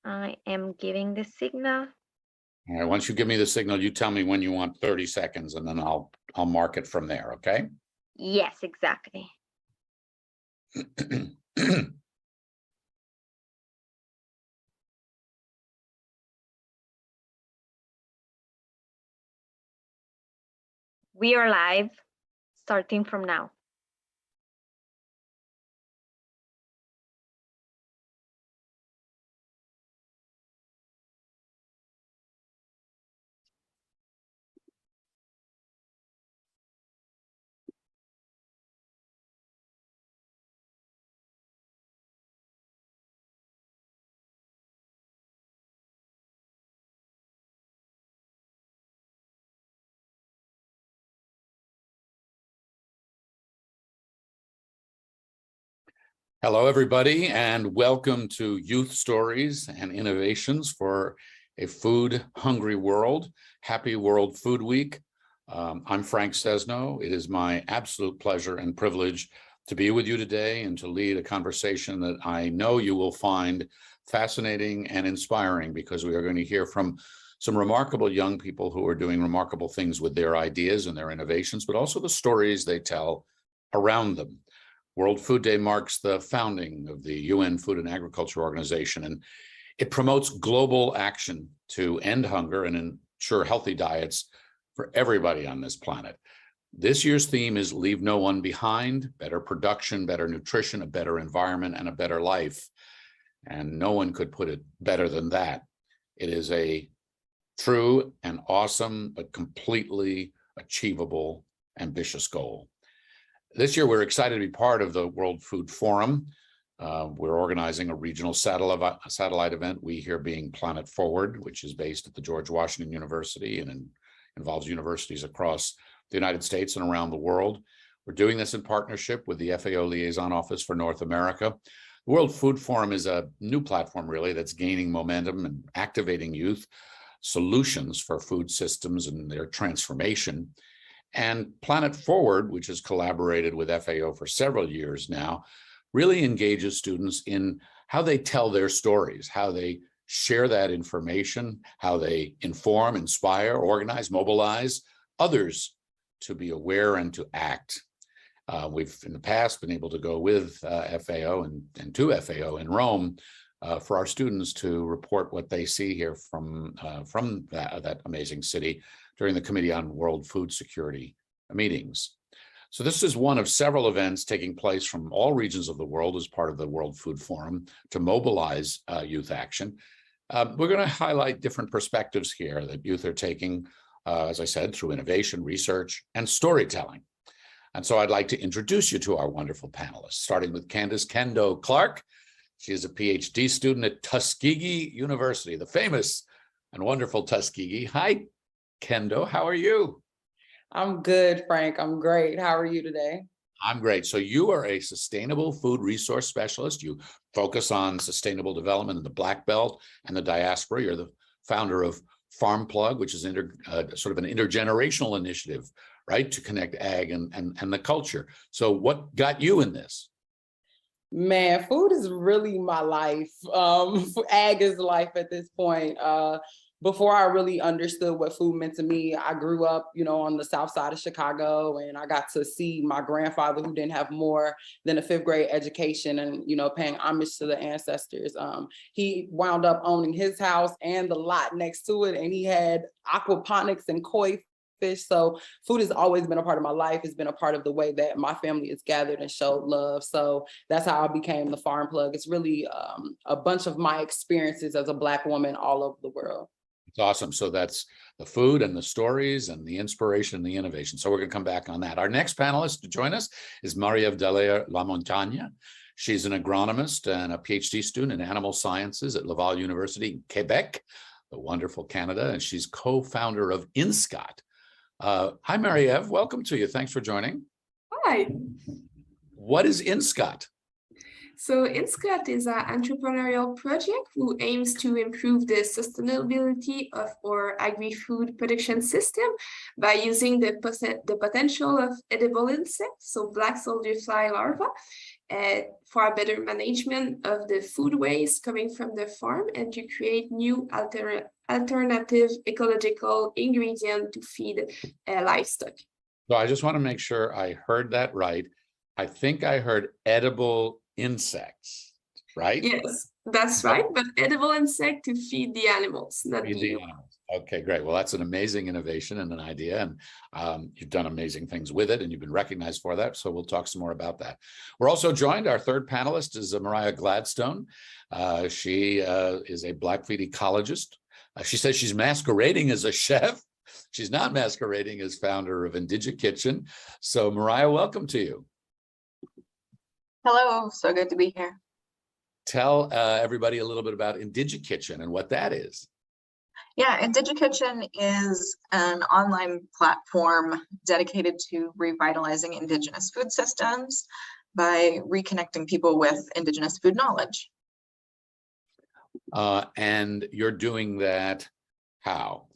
I am giving the signal. All right, once you give me the signal, you tell me when you want 30 seconds and then I'll mark it from there, okay? Yes, exactly. We are live, starting from now. Hello, everybody, and welcome to Youth Stories and Innovations for a Food-Hungry World. Happy World Food Week. I'm Frank Sesno. It is my absolute pleasure and privilege to be with you today and to lead a conversation that I know you will find fascinating and inspiring, because we are going to hear from some remarkable young people who are doing remarkable things with their ideas and their innovations, but also the stories they tell around them. World Food Day marks the founding of the UN Food and Agriculture Organization, and it promotes global action to end hunger and ensure healthy diets for everybody on this planet. This year's theme is Leave No One Behind: better production, better nutrition, a better environment, and a better life. And no one could put it better than that. It is a true and awesome, but completely achievable, ambitious goal. This year, we're excited to be part of the World Food Forum. We're organizing a regional satellite event, we here being Planet Forward, which is based at the George Washington University and involves universities across the United States and around the world. We're doing this in partnership with the FAO Liaison Office for North America. The World Food Forum is a new platform, really, that's gaining momentum and activating youth solutions for food systems and their transformation. And Planet Forward, which has collaborated with FAO for several years now, really engages students in how they tell their stories, how they share that information, how they inform, inspire, organize, mobilize others to be aware and to act. We've in the past been able to go with FAO and to FAO in Rome for our students to report what they see here from that amazing city during the Committee on World Food Security meetings. So this is one of several events taking place from all regions of the world as part of the World Food Forum to mobilize youth action. We're going to highlight different perspectives here that youth are taking, as I said, through innovation, research, and storytelling. And so I'd like to introduce you to our wonderful panelists, starting with Candace Kendo Clark. She is a PhD student at Tuskegee University, the famous and wonderful Tuskegee. Hi, Kendo, how are you? I'm good, Frank. I'm great. How are you today? I'm great. So you are a sustainable food resource specialist. You focus on sustainable development in the Black Belt and the diaspora. You're the founder of Farm Plug, which is sort of an intergenerational initiative, right, to connect ag and the culture. So what got you in this? Man, food is really my life. Ag is life at this point. Before I really understood what food meant to me, I grew up, on the south side of Chicago, and I got to see my grandfather, who didn't have more than a 5th grade education, and, paying homage to the ancestors. He wound up owning his house and the lot next to it, and he had aquaponics and koi fish. So food has always been a part of my life. It's been a part of the way that my family is gathered and showed love. So that's how I became the Farm Plug. It's really a bunch of my experiences as a Black woman all over the world. It's awesome. So that's the food and the stories and the inspiration and the innovation. So we're going to come back on that. Our next panelist to join us is Marie-Ève Dallaire Lamontagne. She's an agronomist and a PhD student in animal sciences at Laval University in Quebec, the wonderful Canada, and she's co-founder of INSCOT. Hi, Marie-Ève. Welcome to you. Thanks for joining. Hi. What is INSCOT? So INSCOT is an entrepreneurial project who aims to improve the sustainability of our agri-food production system by using the potential of edible insects, so black soldier fly larvae, for a better management of the food waste coming from the farm and to create new alternative ecological ingredient to feed livestock. So I just want to make sure I heard that right. I think I heard edible insects, right? Yes, that's right, but edible insect to feed the animals, not Feed the the humans. animals. Okay, great. Well, that's an amazing innovation and an idea, and you've done amazing things with it, and you've been recognized for that. So we'll talk some more about that. We're also joined. Our third panelist is Mariah Gladstone. She is a Blackfeet ecologist. She says she's masquerading as a chef. She's not masquerading as founder of Indigit Kitchen. So Mariah, welcome to you. Hello, so good to be here. Tell everybody a little bit about Indigit Kitchen and what that is. Yeah, Indigit Kitchen is an online platform dedicated to revitalizing Indigenous food systems by reconnecting people with Indigenous food knowledge. And you're doing that how?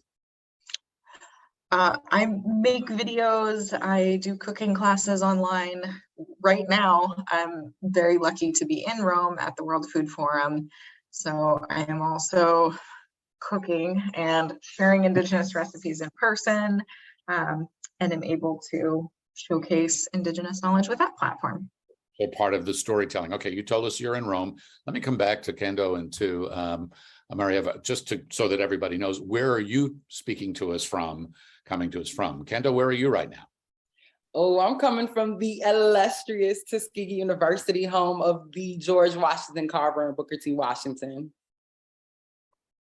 I make videos, I do cooking classes online. Right now, I'm very lucky to be in Rome at the World Food Forum. So I am also cooking and sharing Indigenous recipes in person, and am able to showcase Indigenous knowledge with that platform. So part of the storytelling. Okay, you told us you're in Rome. Let me come back to Kendo and to Marieva, just so that everybody knows, where are you speaking to us from, coming to us from? Kendo, where are you right now? Oh, I'm coming from the illustrious Tuskegee University, home of the George Washington Carver in Booker T. Washington.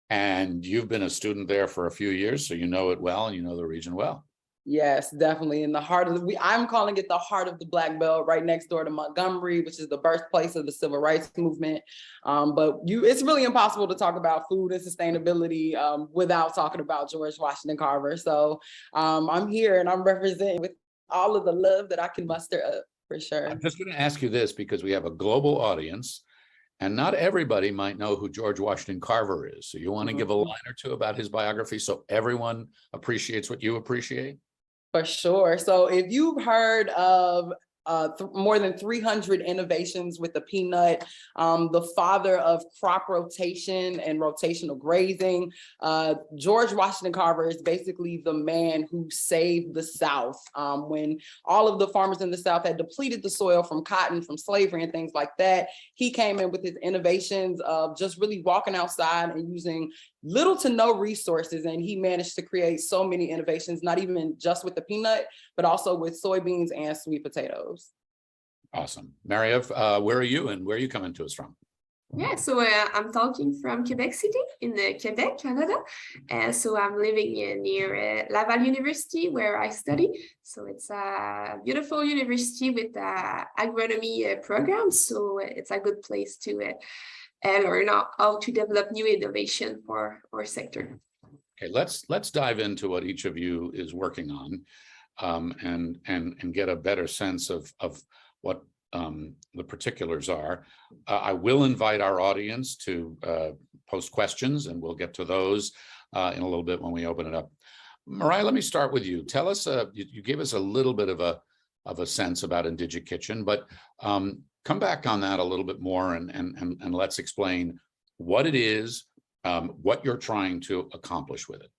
And you've been a student there for a few years, so you know it well and you know the region well. Yes, definitely. In the heart of I'm calling it the heart of the Black Belt, right next door to Montgomery, which is the birthplace of the Civil Rights Movement. It's really impossible to talk about food and sustainability without talking about George Washington Carver. So I'm here and I'm representing with all of the love that I can muster up, for sure. I'm just going to ask you this because we have a global audience and not everybody might know who George Washington Carver is. So you want to give a line or two about his biography so everyone appreciates what you appreciate? For sure. So if you've heard of more than 300 innovations with the peanut, the father of crop rotation and rotational grazing, George Washington Carver is basically the man who saved the South when all of the farmers in the South had depleted the soil from cotton, from slavery and things like that. He came in with his innovations of just really walking outside and using little to no resources, and he managed to create so many innovations, not even just with the peanut, but also with soybeans and sweet potatoes. Awesome. Marie-Ève, where are you and where are you coming to us from? Yeah, so I'm talking from Quebec City in Quebec, Canada. So I'm living near Laval University where I study. So it's a beautiful university with an agronomy program. So it's a good place to learn how to develop new innovation for our sector. Okay, let's dive into what each of you is working on and get a better sense of what the particulars are. I will invite our audience to post questions and we'll get to those in a little bit when we open it up. Mariah, let me start with you. Tell us, you gave us a little bit of a sense about Indigit Kitchen, but come back on that a little bit more and let's explain what it is, what you're trying to accomplish with it.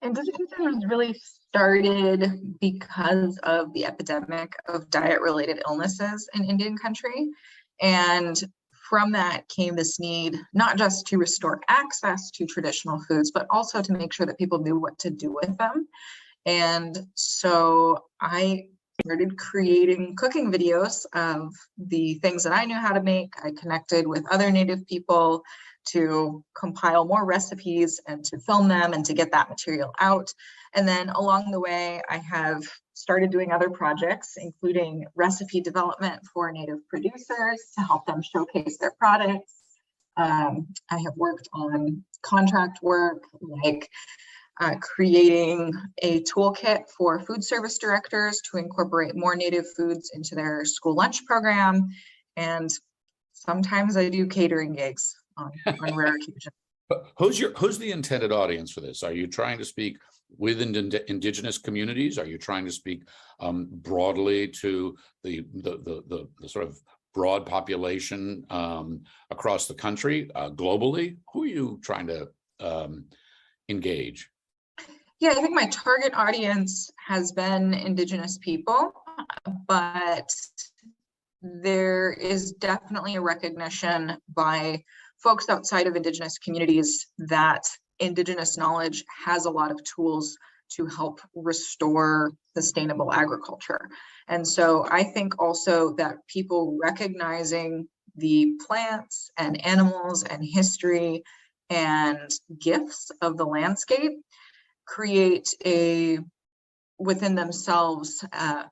Indigit Kitchen was really started because of the epidemic of diet-related illnesses in Indian country. And from that came this need, not just to restore access to traditional foods, but also to make sure that people knew what to do with them. And so I started creating cooking videos of the things that I knew how to make. I connected with other Native people to compile more recipes and to film them and to get that material out. And then along the way, I have started doing other projects, including recipe development for Native producers to help them showcase their products. I have worked on contract work, like creating a toolkit for food service directors to incorporate more Native foods into their school lunch program. And sometimes I do catering gigs on rare occasions. Who's the intended audience for this? Are you trying to speak with indigenous communities? Are you trying to speak broadly to the sort of broad population across the country, globally? Who are you trying to engage? Yeah, I think my target audience has been Indigenous people, but there is definitely a recognition by folks outside of Indigenous communities that Indigenous knowledge has a lot of tools to help restore sustainable agriculture. And so I think also that people recognizing the plants and animals and history and gifts of the landscape create a within themselves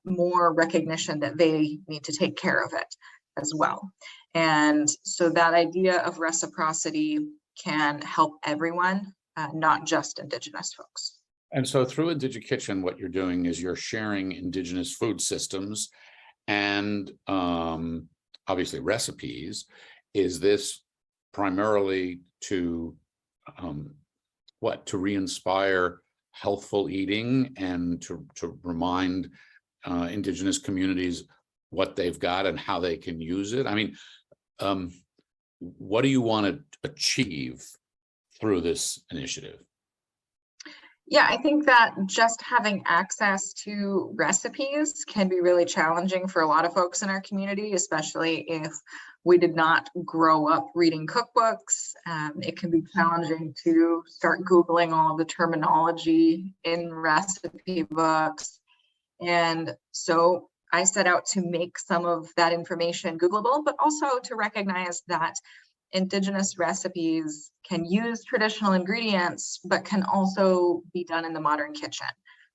more recognition that they need to take care of it as well. And so that idea of reciprocity can help everyone, not just Indigenous folks. And so through Indigikitchen, Kitchen, what you're doing is you're sharing Indigenous food systems and obviously recipes. Is this primarily to to re-inspire healthful eating and to remind Indigenous communities what they've got and how they can use it? I mean, what do you want to achieve through this initiative? Yeah, I think that just having access to recipes can be really challenging for a lot of folks in our community, especially if we did not grow up reading cookbooks. It can be challenging to start Googling all of the terminology in recipe books. And so I set out to make some of that information Googleable, but also to recognize that Indigenous recipes can use traditional ingredients, but can also be done in the modern kitchen.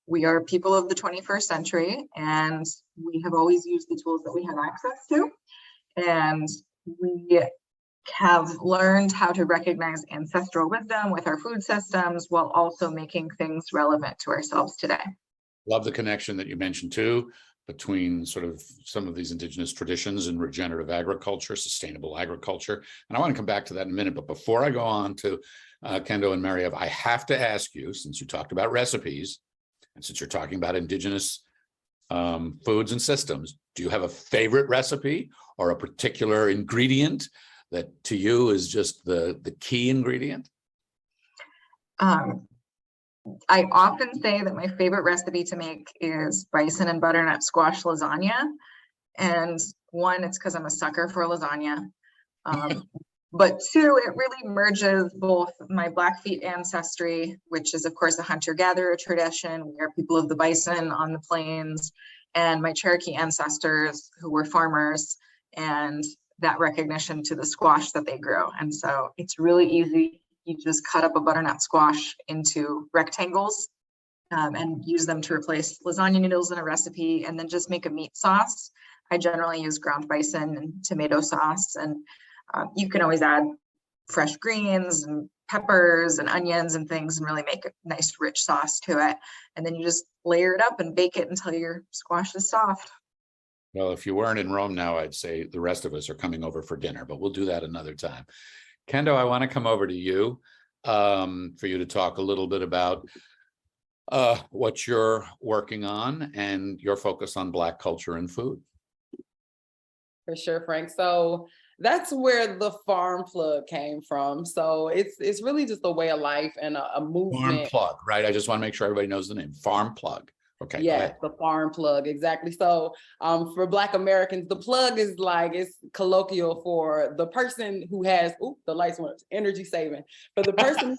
We are people of the 21st century, and we have always used the tools that we have access to. And we have learned how to recognize ancestral wisdom with our food systems while also making things relevant to ourselves today. Love the connection that you mentioned too, between sort of some of these Indigenous traditions and regenerative agriculture, sustainable agriculture. And I want to come back to that in a minute. But before I go on to Kendo and Mariev, I have to ask you, since you talked about recipes, and since you're talking about Indigenous foods and systems, do you have a favorite recipe or a particular ingredient that to you is just the key ingredient? I often say that my favorite recipe to make is bison and butternut squash lasagna. And one, it's because I'm a sucker for lasagna. But two, it really merges both my Blackfeet ancestry, which is of course a hunter-gatherer tradition. We are people of the bison on the plains, and my Cherokee ancestors who were farmers, and that recognition to the squash that they grew. And so it's really easy. You just cut up a butternut squash into rectangles and use them to replace lasagna noodles in a recipe, and then just make a meat sauce. I generally use ground bison and tomato sauce, and you can always add fresh greens and peppers and onions and things and really make a nice rich sauce to it. And then you just layer it up and bake it until your squash is soft. Well, if you weren't in Rome now, I'd say the rest of us are coming over for dinner, but we'll do that another time. Kendo, I want to come over to you for you to talk a little bit about what you're working on and your focus on Black culture and food. For sure, Frank. So that's where the farm plug came from. So it's really just a way of life and a movement. Farm plug, right? I just want to make sure everybody knows the name. Farm plug. Okay. Yeah, the farm plug, exactly. So for Black Americans, the plug is like, it's colloquial for the person who has, the lights went up, energy saving. For the person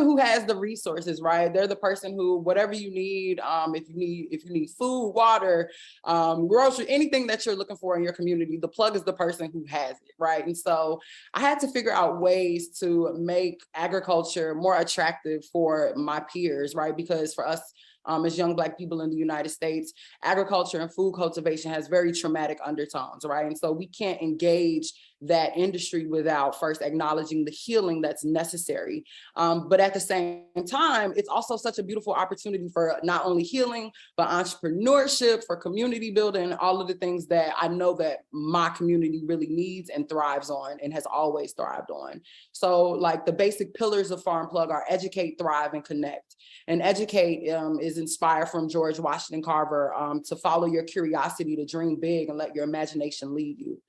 who has, the resources, right? They're the person who, whatever you need, if you need food, water, grocery, anything that you're looking for in your community, the plug is the person who has it, right? And so I had to figure out ways to make agriculture more attractive for my peers, right? Because for us, as young Black people in the United States, agriculture and food cultivation has very traumatic undertones, right? And so we can't engage that industry without first acknowledging the healing that's necessary. But at the same time, it's also such a beautiful opportunity for not only healing, but entrepreneurship, for community building, all of the things that I know that my community really needs and thrives on and has always thrived on. So like the basic pillars of Farm Plug are educate, thrive, and connect. And educate is inspired from George Washington Carver, to follow your curiosity, to dream big and let your imagination lead you.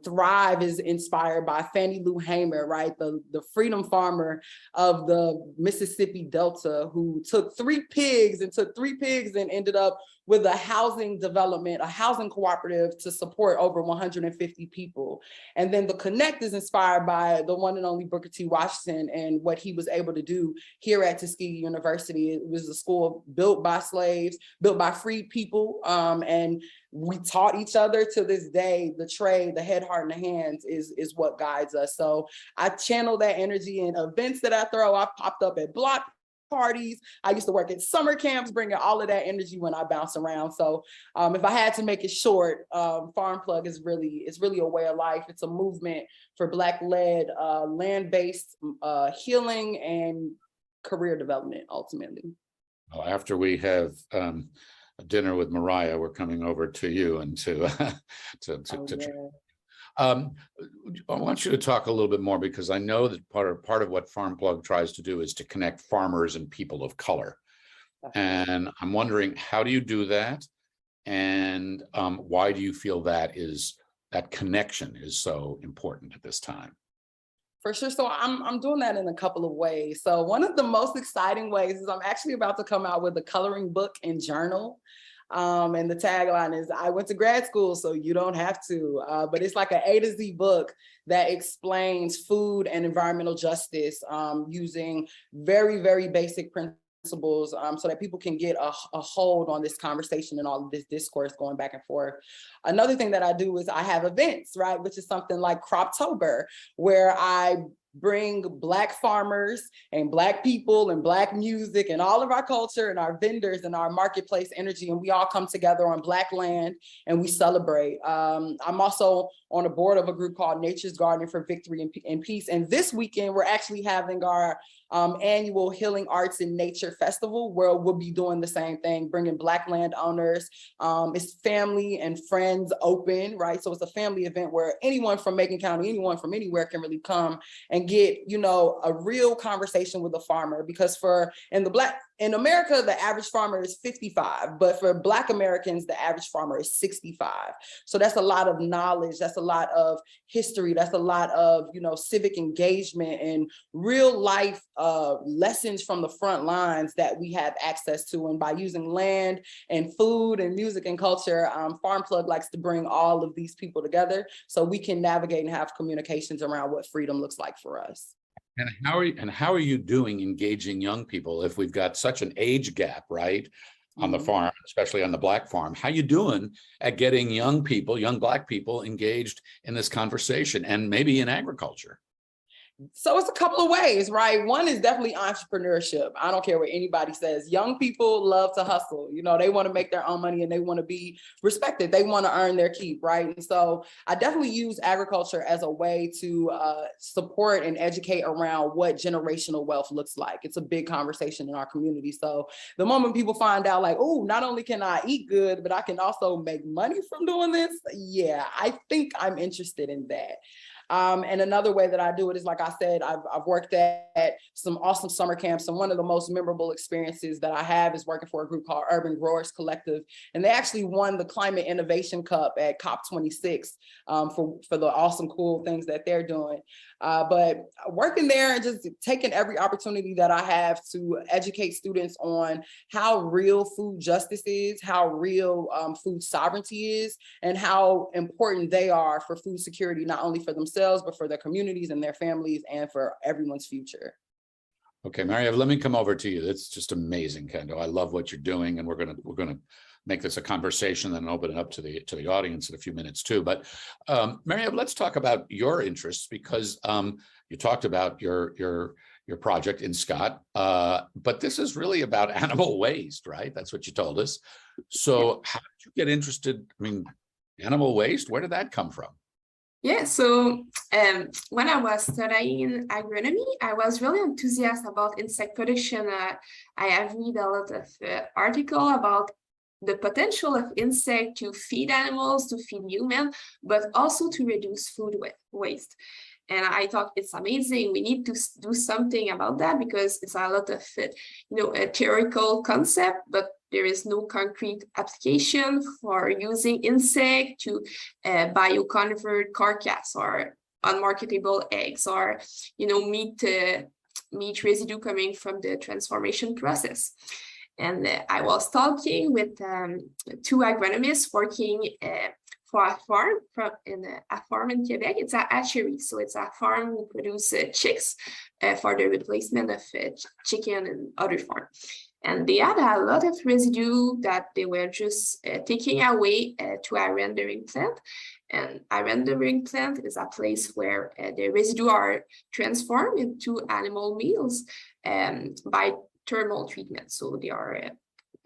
Thrive is inspired by Fannie Lou Hamer, right? The freedom farmer of the Mississippi Delta, who took three pigs and ended up with a housing development, a housing cooperative to support over 150 people. And then the connect is inspired by the one and only Booker T. Washington and what he was able to do here at Tuskegee University. It was a school built by slaves, built by freed people, and we taught each other. To this day, the trade, the head, heart, and the hands is what guides us. So I channel that energy in events that I throw. I've popped up at block parties. I used to work at summer camps, bringing all of that energy when I bounce around. So if I had to make it short, Farm Plug is really a way of life. It's a movement for Black-led, land-based healing and career development, ultimately. Well, after we have a dinner with Mariah, we're coming over to you and I want you to talk a little bit more, because I know that part of what Farm Plug tries to do is to connect farmers and people of color. And I'm wondering, how do you do that? And why do you feel that connection is so important at this time? For sure. So I'm doing that in a couple of ways. So one of the most exciting ways is I'm actually about to come out with a coloring book and journal. And the tagline is, I went to grad school, so you don't have to. But it's like an A to Z book that explains food and environmental justice using very, very basic principles, so that people can get a hold on this conversation and all of this discourse going back and forth. Another thing that I do is I have events, right, which is something like Croptober, where I bring Black farmers and Black people and Black music and all of our culture and our vendors and our marketplace energy, and we all come together on Black land and we celebrate. I'm also on a board of a group called Nature's Garden for Victory and Peace, and this weekend we're actually having our annual Healing Arts in Nature Festival, where we'll be doing the same thing, bringing Black landowners. It's family and friends open, right? So it's a family event where anyone from Macon County, anyone from anywhere can really come and get, a real conversation with a farmer. Because in America, the average farmer is 55, but for Black Americans, the average farmer is 65. So that's a lot of knowledge. That's a lot of history. That's a lot of, civic engagement and real life lessons from the front lines that we have access to. And by using land and food and music and culture, Farm Plug likes to bring all of these people together so we can navigate and have communications around what freedom looks like for us. And how are you doing engaging young people if we've got such an age gap, right, on the farm, especially on the Black farm? How you doing at getting young Black people engaged in this conversation and maybe in agriculture? So it's a couple of ways, right? One is definitely entrepreneurship. I don't care what anybody says. Young people love to hustle. They want to make their own money and they want to be respected. They want to earn their keep, right? And so I definitely use agriculture as a way to support and educate around what generational wealth looks like. It's a big conversation in our community. So the moment people find out like, oh, not only can I eat good, but I can also make money from doing this. Yeah, I think I'm interested in that. And another way that I do it is, like I said, I've worked at some awesome summer camps. And one of the most memorable experiences that I have is working for a group called Urban Growers Collective. And they actually won the Climate Innovation Cup at COP26 for the awesome, cool things that they're doing. But working there and just taking every opportunity that I have to educate students on how real food justice is, how real food sovereignty is, and how important they are for food security, not only for themselves, but for their communities and their families and for everyone's future. Okay, Maria, let me come over to you. That's just amazing, Kendo. I love what you're doing, and we're gonna make this a conversation and open it up to the audience in a few minutes too. But Maria, let's talk about your interests, because you talked about your project in Scott, but this is really about animal waste, right? That's what you told us. So how did you get interested? I mean, animal waste, where did that come from? Yeah, so when I was studying agronomy, I was really enthusiastic about insect production. I have read a lot of article about the potential of insect to feed animals, to feed humans, but also to reduce food waste. And I thought it's amazing. We need to do something about that because it's a lot of, a theoretical concept, but there is no concrete application for using insect to bioconvert carcass or unmarketable eggs or, meat residue coming from the transformation process. And I was talking with two agronomists working for a farm a farm in Quebec. It's a hatchery, so it's a farm who produce chicks for the replacement of chicken and other farm. And they had a lot of residue that they were just taking away to a rendering plant. And a rendering plant is a place where the residue are transformed into animal meals by thermal treatment. So they are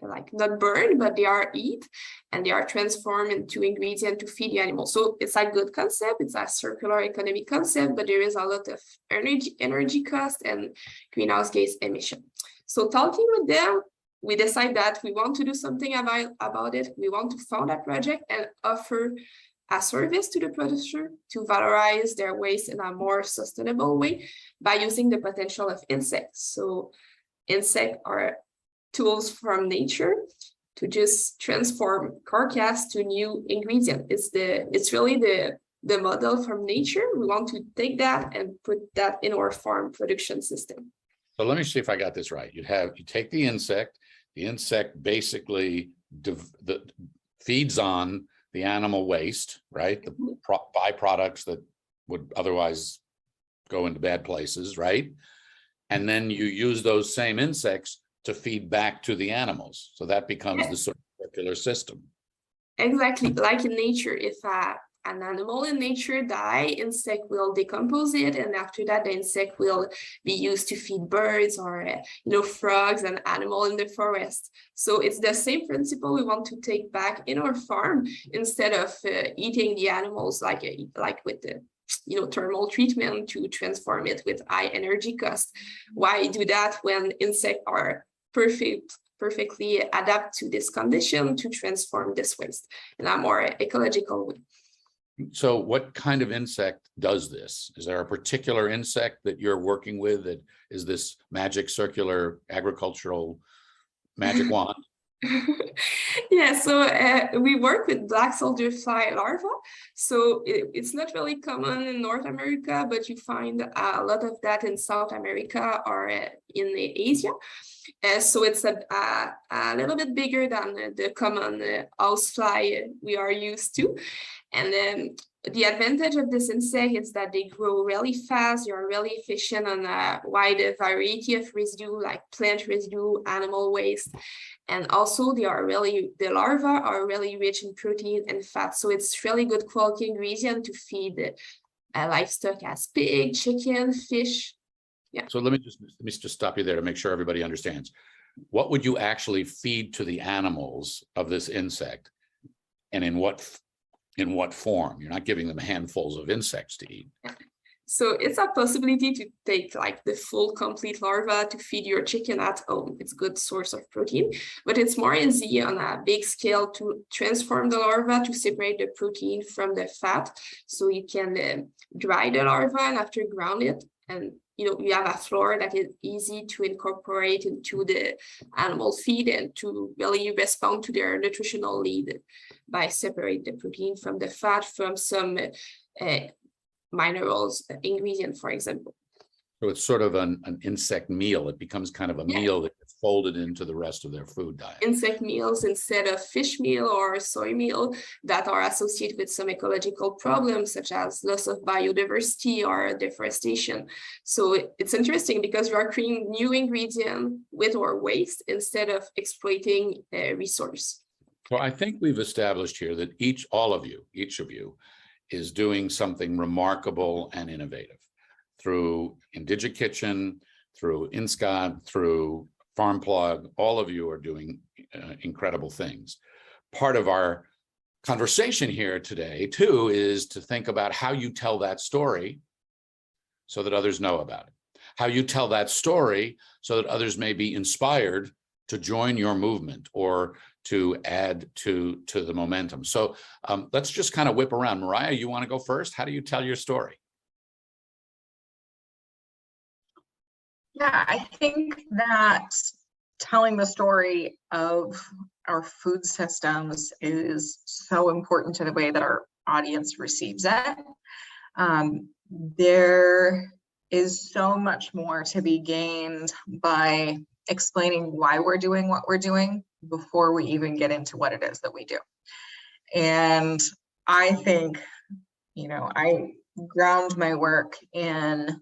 like not burned, but they are eat and they are transformed into ingredient to feed the animal. So it's a good concept. It's a circular economy concept, but there is a lot of energy cost and greenhouse gas emission. So talking with them, we decide that we want to do something about it. We want to found a project and offer a service to the producer to valorize their waste in a more sustainable way by using the potential of insects. So insects are tools from nature to just transform carcass to new ingredient. It's really the model from nature. We want to take that and put that in our farm production system. So let me see if I got this right. You take the insect basically feeds on the animal waste, right? The byproducts that would otherwise go into bad places, right? And then you use those same insects to feed back to the animals. So that becomes the sort of circular system. Exactly, like in nature, if an animal in nature die, insect will decompose it, and after that the insect will be used to feed birds or frogs and animal in the forest. So it's the same principle we want to take back in our farm instead of eating the animals like with the thermal treatment to transform it with high energy cost. Why do that when insects are perfectly adapt to this condition to transform this waste in a more ecological way? So what kind of insect does this? Is there a particular insect that you're working with that is this magic circular agricultural magic wand? Yeah, so we work with black soldier fly larvae. So it's not really common in North America, but you find a lot of that in South America or in Asia. So it's a little bit bigger than the common housefly we are used to. And then the advantage of this insect is that they grow really fast. You're really efficient on a wide variety of residue, like plant residue, animal waste. And also the larvae are really rich in protein and fat. So it's really good quality ingredient to feed livestock as pig, chicken, fish. Yeah. So let me just stop you there to make sure everybody understands. What would you actually feed to the animals of this insect, and in what form? You're not giving them handfuls of insects to eat. So it's a possibility to take like the full complete larva to feed your chicken at home. It's a good source of protein, but it's more easy on a big scale to transform the larva to separate the protein from the fat. So you can dry the larva and after ground it, and you have a flour that is easy to incorporate into the animal feed and to really respond to their nutritional need by separating the protein from the fat from some minerals ingredient, for example. So it's sort of an insect meal. It becomes kind of a meal that gets folded into the rest of their food diet. Insect meals instead of fish meal or soy meal that are associated with some ecological problems such as loss of biodiversity or deforestation. So it's interesting because we are creating new ingredient with our waste instead of exploiting a resource. Well, I think we've established here that each of you is doing something remarkable and innovative through IndigiKitchen, through InSCOT, through FarmPlug. All of you are doing incredible things. Part of our conversation here today, too, is to think about how you tell that story so that others know about it. How you tell that story so that others may be inspired to join your movement or to add to the momentum. So let's just kind of whip around. Mariah, you want to go first? How do you tell your story? Yeah, I think that telling the story of our food systems is so important to the way that our audience receives it. There is so much more to be gained by explaining why we're doing what we're doing before we even get into what it is that we do. And I think, I ground my work in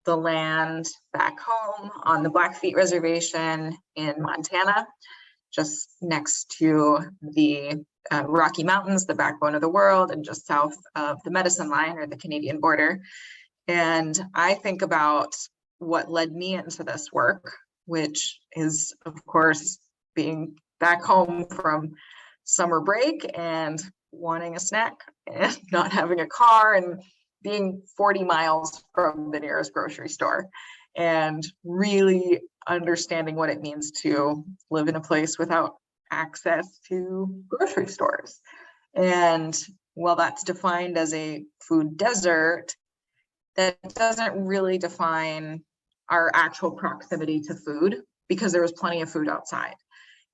the land back home on the Blackfeet Reservation in Montana, just next to the Rocky Mountains, the backbone of the world, and just south of the Medicine Line or the Canadian border. And I think about what led me into this work, which is, of course, being back home from summer break and wanting a snack and not having a car and being 40 miles from the nearest grocery store and really understanding what it means to live in a place without access to grocery stores. And while that's defined as a food desert, that doesn't really define our actual proximity to food, because there was plenty of food outside.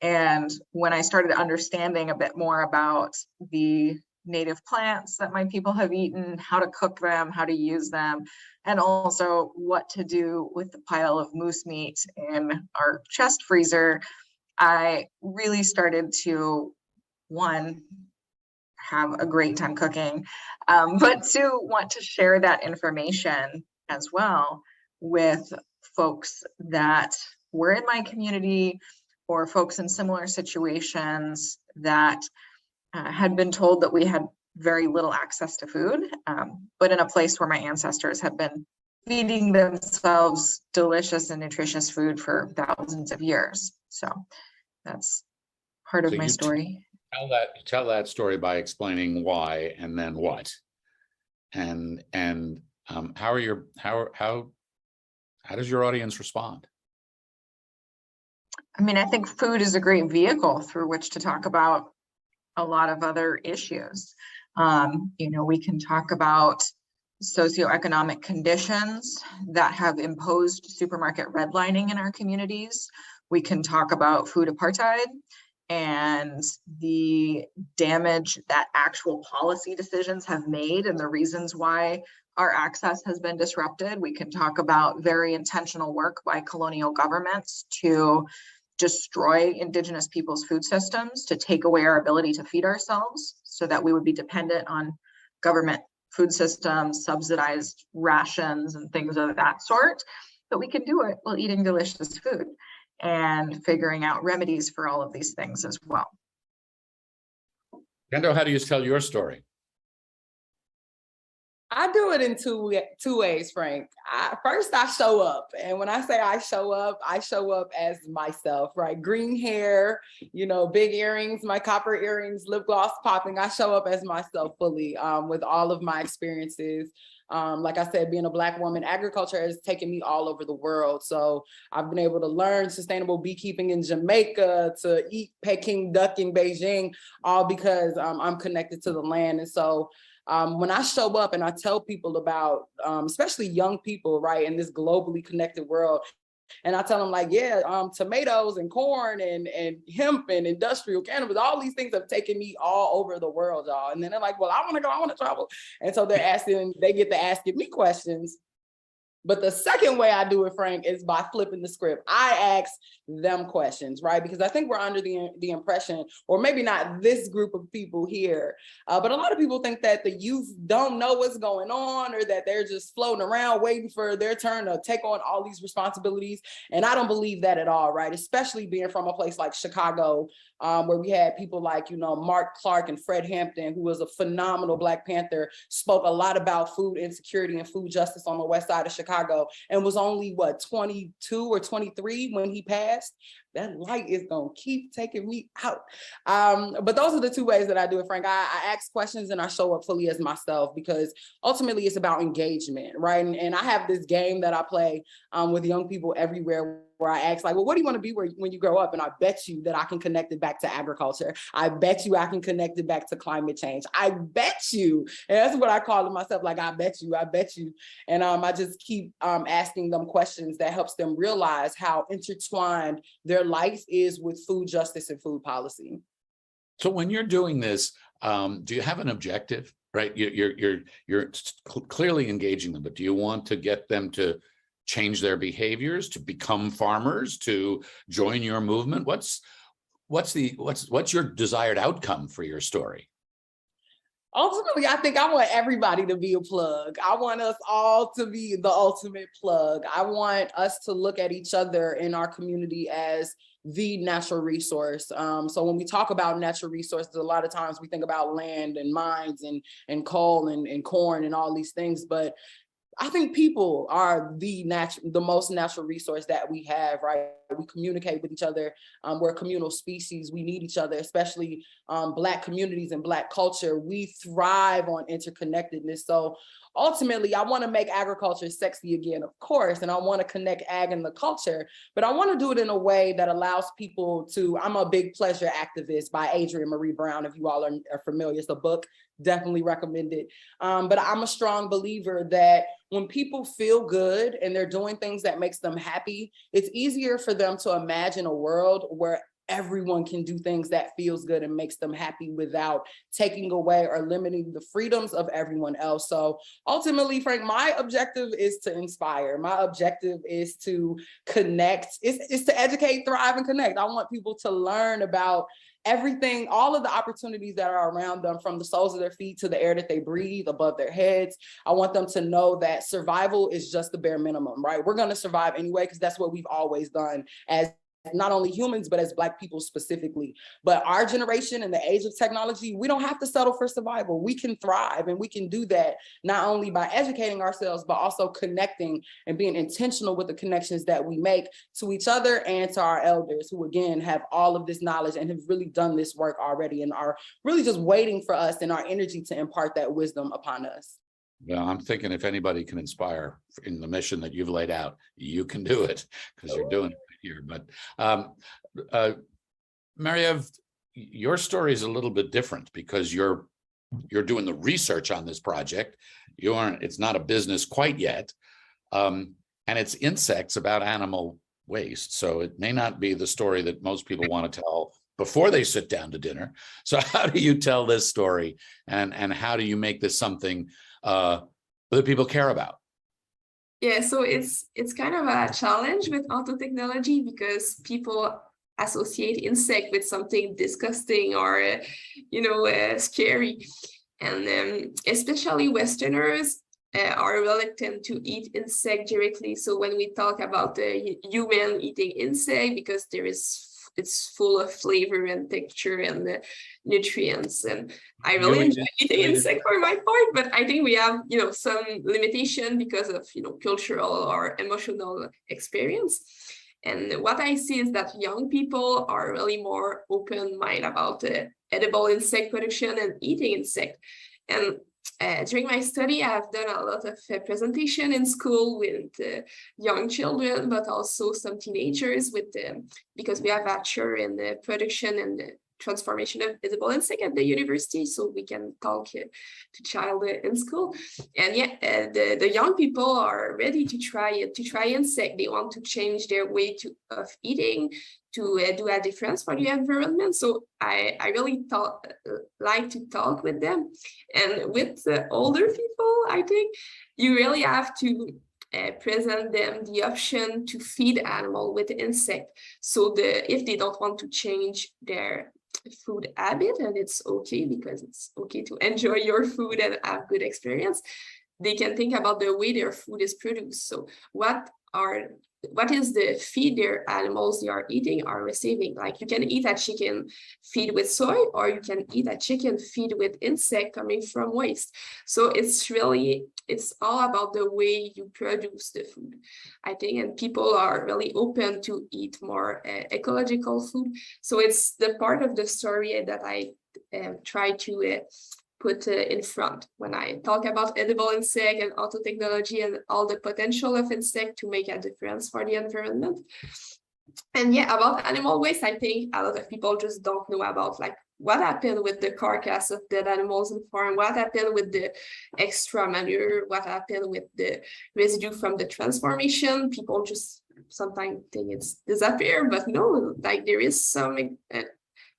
And when I started understanding a bit more about the native plants that my people have eaten, how to cook them, how to use them, and also what to do with the pile of moose meat in our chest freezer, I really started to, one, have a great time cooking, but two, want to share that information as well with folks that were in my community or folks in similar situations that had been told that we had very little access to food, but in a place where my ancestors had been feeding themselves delicious and nutritious food for thousands of years. So that's part of my story. Tell that story by explaining why and then what, and how does your audience respond? I mean, I think food is a great vehicle through which to talk about a lot of other issues. We can talk about socioeconomic conditions that have imposed supermarket redlining in our communities. We can talk about food apartheid and the damage that actual policy decisions have made and the reasons why our access has been disrupted. We can talk about very intentional work by colonial governments to destroy Indigenous people's food systems, to take away our ability to feed ourselves so that we would be dependent on government food systems, subsidized rations, and things of that sort. But we can do it while eating delicious food and figuring out remedies for all of these things as well. Kendo, how do you tell your story? I do it in two ways, Frank. First, I show up. And when I say I show up as myself, right? Green hair, big earrings, my copper earrings, lip gloss popping. I show up as myself fully with all of my experiences. Like I said, being a Black woman, agriculture has taken me all over the world. So I've been able to learn sustainable beekeeping in Jamaica, to eat Peking duck in Beijing, all because I'm connected to the land. And so when I show up and I tell people about, especially young people, right, in this globally connected world, and I tell them tomatoes and corn and hemp and industrial cannabis, all these things have taken me all over the world, y'all. And then they're like, well, I want to go, I want to travel. And so they get to asking me questions. But the second way I do it, Frank, is by flipping the script. I ask them questions, right? Because I think we're under the impression, or maybe not this group of people here, but a lot of people think that the youth don't know what's going on, or that they're just floating around waiting for their turn to take on all these responsibilities. And I don't believe that at all, right? Especially being from a place like Chicago, where we had people like, Mark Clark and Fred Hampton, who was a phenomenal Black Panther, spoke a lot about food insecurity and food justice on the west side of Chicago, and was only 22 or 23 when he passed. that light is gonna keep taking me out. But those are the two ways that I do it, Frank. I ask questions and I show up fully as myself, because ultimately it's about engagement, right? And I have this game that I play with young people everywhere, where I ask, like, well, what do you want to be when you grow up? And I bet you that I can connect it back to agriculture. I bet you I can connect it back to climate change. I bet you, and that's what I call it myself, like, I bet you. And I just keep asking them questions that helps them realize how intertwined their life is with food justice and food policy. So when you're doing this, do you have an objective, right? You're clearly engaging them, but do you want to get them to change their behaviors, to become farmers, to join your movement? What's your desired outcome for your story? Ultimately, I think I want everybody to be a plug. I want us all to be the ultimate plug. I want us to look at each other in our community as the natural resource. So when we talk about natural resources, a lot of times we think about land and mines and coal and corn and all these things, but I think people are the most natural resource that we have, right? We communicate with each other. We're a communal species. We need each other, especially Black communities and Black culture. We thrive on interconnectedness. So ultimately, I want to make agriculture sexy again, of course, and I want to connect ag and the culture, but I want to do it in a way that allows people to, I'm a big pleasure activist by Adrienne Marie Brown, if you all are familiar. It's a book, definitely recommend it. But I'm a strong believer that when people feel good and they're doing things that makes them happy, it's easier for them to imagine a world where everyone can do things that feels good and makes them happy without taking away or limiting the freedoms of everyone else. So ultimately, Frank, my objective is to inspire. My objective is to connect, is to educate, thrive, and connect. I want people to learn about everything, all of the opportunities that are around them, from the soles of their feet to the air that they breathe above their heads. I want them to know that survival is just the bare minimum, right? We're going to survive anyway, because that's what we've always done as not only humans, but as Black people specifically. But our generation and the age of technology, we don't have to settle for survival. We can thrive, and we can do that not only by educating ourselves, but also connecting and being intentional with the connections that we make to each other and to our elders, who again have all of this knowledge and have really done this work already and are really just waiting for us and our energy to impart that wisdom upon us. Well, I'm thinking if anybody can inspire in the mission that you've laid out, you can do it, because you're doing it here. But Mary-Eve, your story is a little bit different, because you're doing the research on this project. It's not a business quite yet, and it's insects about animal waste. So it may not be the story that most people want to tell before they sit down to dinner. So how do you tell this story, and how do you make this something that people care about? Yeah, so it's kind of a challenge with auto technology, because people associate insect with something disgusting or scary, and especially Westerners are reluctant to eat insect directly. So when we talk about the human eating insect, because it's full of flavor and texture and the nutrients, and I really enjoy eating insect for my part, but I think we have some limitation because of cultural or emotional experience. And what I see is that young people are really more open-minded about edible insect production and eating insect. And during my study, I've done a lot of presentation in school with young children, but also some teenagers because we have a bachelor in the production and the transformation of edible insect at the university, so we can talk to child in school. And the young people are ready to try insect. They want to change their way of eating, to do a difference for the environment. So I really like to talk with them. And with the older people, I think you really have to present them the option to feed animal with insect. So if they don't want to change their food habit, and it's okay, because it's okay to enjoy your food and have good experience, they can think about the way their food is produced. So what is the feed their animals they are eating or receiving? Like, you can eat a chicken feed with soy, or you can eat a chicken feed with insect coming from waste. So it's really it's all about the way you produce the food, I think, and people are really open to eat more ecological food. So it's the part of the story that I try to put in front when I talk about edible insect and autotechnology and all the potential of insect to make a difference for the environment. And yeah, about animal waste, I think a lot of people just don't know about like what happened with the carcass of dead animals in farm, what happened with the extra manure, what happened with the residue from the transformation. People just sometimes think it's disappear, but no, like there is some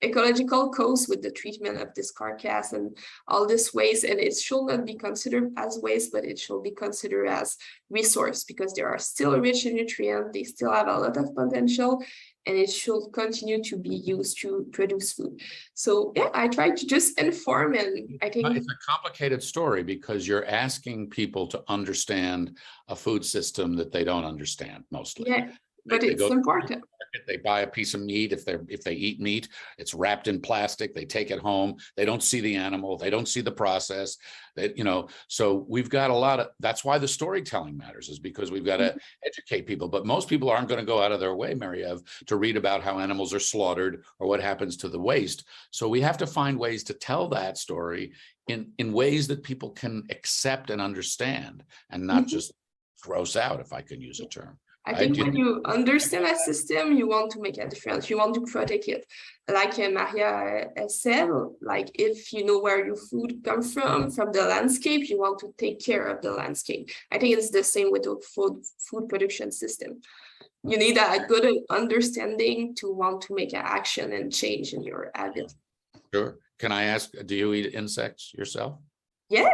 ecological cause with the treatment of this carcass and all this waste, and it should not be considered as waste, but it should be considered as resource, because they are still rich in nutrients, they still have a lot of potential, and it should continue to be used to produce food. So yeah, I try to just inform, and I think it's a complicated story because you're asking people to understand a food system that they don't understand mostly. yeah, but They it's go to the important. market, they buy a piece of meat. If they eat meat, it's wrapped in plastic. They take it home. They don't see the animal. They don't see the process. That, you know, so we've got a lot of. That's why the storytelling matters, is because we've got to educate people. But most people aren't going to go out of their way, Mary-Eve, to read about how animals are slaughtered or what happens to the waste. So we have to find ways to tell that story in ways that people can accept and understand, and not just gross out, if I can use a term. I think when you understand a system, you want to make a difference. You want to protect it. Like Maria said, like if you know where your food comes from the landscape, you want to take care of the landscape. I think it's the same with the food production system. You need a good understanding to want to make an action and change in your habit. Sure. Can I ask, do you eat insects yourself? Yeah,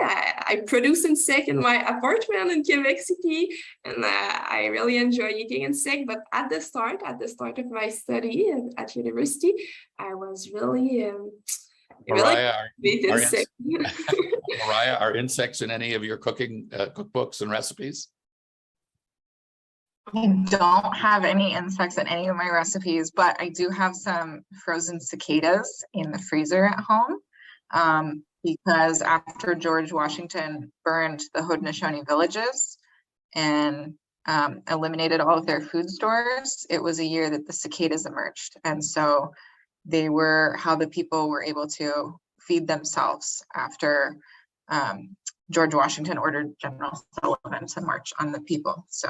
I produce insect in my apartment in Quebec City, and I really enjoy eating insect. But at the start of my study at university, I was really Mariah, insect. Mariah, are insects in any of your cooking cookbooks and recipes? I don't have any insects in any of my recipes, but I do have some frozen cicadas in the freezer at home. Because after George Washington burned the Haudenosaunee villages and eliminated all of their food stores, it was a year that the cicadas emerged. And so they were how the people were able to feed themselves after George Washington ordered General Sullivan to march on the people. So